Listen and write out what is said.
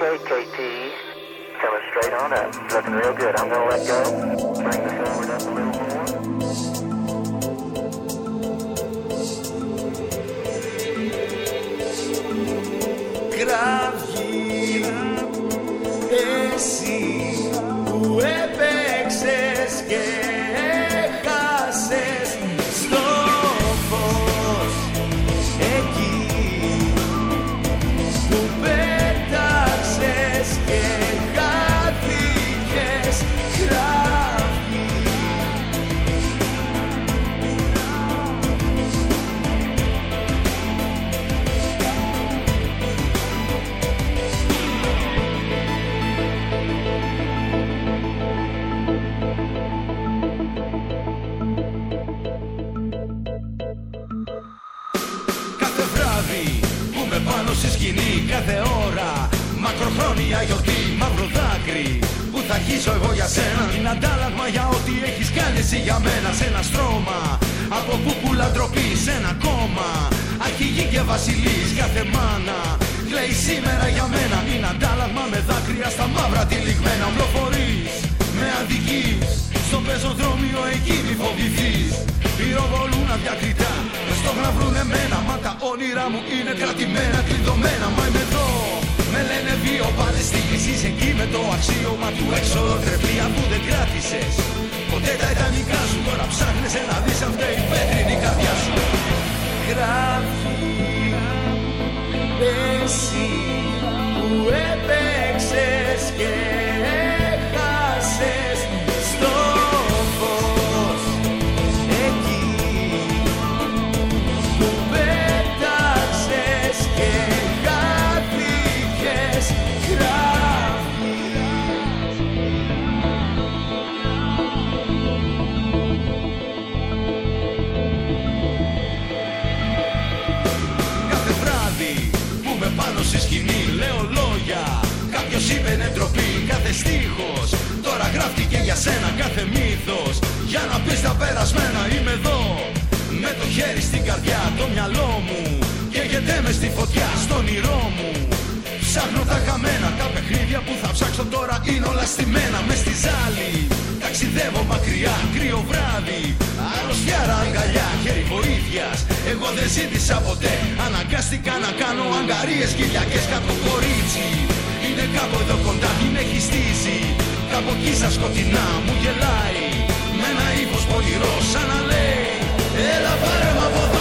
Okay, KT, coming straight on up. Looking real good. I'm gonna let go. Bring the forward up a little more. Κραυγή, εσύ που έπαιξες και έχασες στο φως, εκεί που πέταξες και χάθηκες. Κραυγή, πάνω στη σκηνή κάθε ώρα, μακροχρόνια γιορτή, μαύρο δάκρυ που θα αρχίσω εγώ για σένα. Είναι αντάλλαγμα για ό,τι έχεις κάνει εσύ για μένα. Σε ένα στρώμα από που πουλαντροπή, σε ένα κόμμα αρχηγή και βασιλής. Κάθε μάνα κλαίει σήμερα για μένα. Είναι αντάλλαγμα με δάκρυα στα μαύρα τυλιγμένα. Ομλοφορείς με αδικείς στο πεζοδρόμιο, εκεί μη φοβηθείς. Πυροβολούν αδιακριτά, στο να βρουν εμένα. Μα τα όνειρά μου είναι κρατημένα, κλειδωμένα. Μα είμαι εδώ, με λένε βίο Παλαιστίνης. Είσαι εκεί με το αξίωμα του εξωτερπία που δεν κράτησες ποτέ τα ιδανικά σου. Τώρα ψάχνεσαι να δεις αν φταίει η πέτρινη καρδιά σου. Γράφει εσύ που έπαιξες και έχασες στο φως, εκεί που πέταξες και χάθηκες. Γράφει, κάθε βράδυ που με πάνω στη σκηνή λέω λόγια, κάποιος είπε είναι ντροπή. Κάθε στίχος τώρα γράφτηκε για σένα. Κάθε μύθος για να πεις τα περασμένα. Είμαι εδώ με το χέρι στην καρδιά, το μυαλό μου καίγεται μες στη φωτιά. Στον όνειρό μου ψάχνω τα χαμένα. Τα παιχνίδια που θα ψάξω τώρα είναι όλα στημένα. Μες στη ζάλη ταξιδεύω μακριά, κρύο βράδυ, αρρωστιάρα αγκαλιά, χέρι βοήθειας εγώ δεν ζήτησα ποτέ. Αναγκάστηκα να κάνω αγκαρίες Κυριακές. Κάποιο κορίτσι είναι κάπου εδώ κοντά, την έχει στήσει κάπου εκεί στα σκοτεινά. Μου γελάει με ένα ύφος πονηρό, σαν να λέει έλα πάρε μ' από εδώ.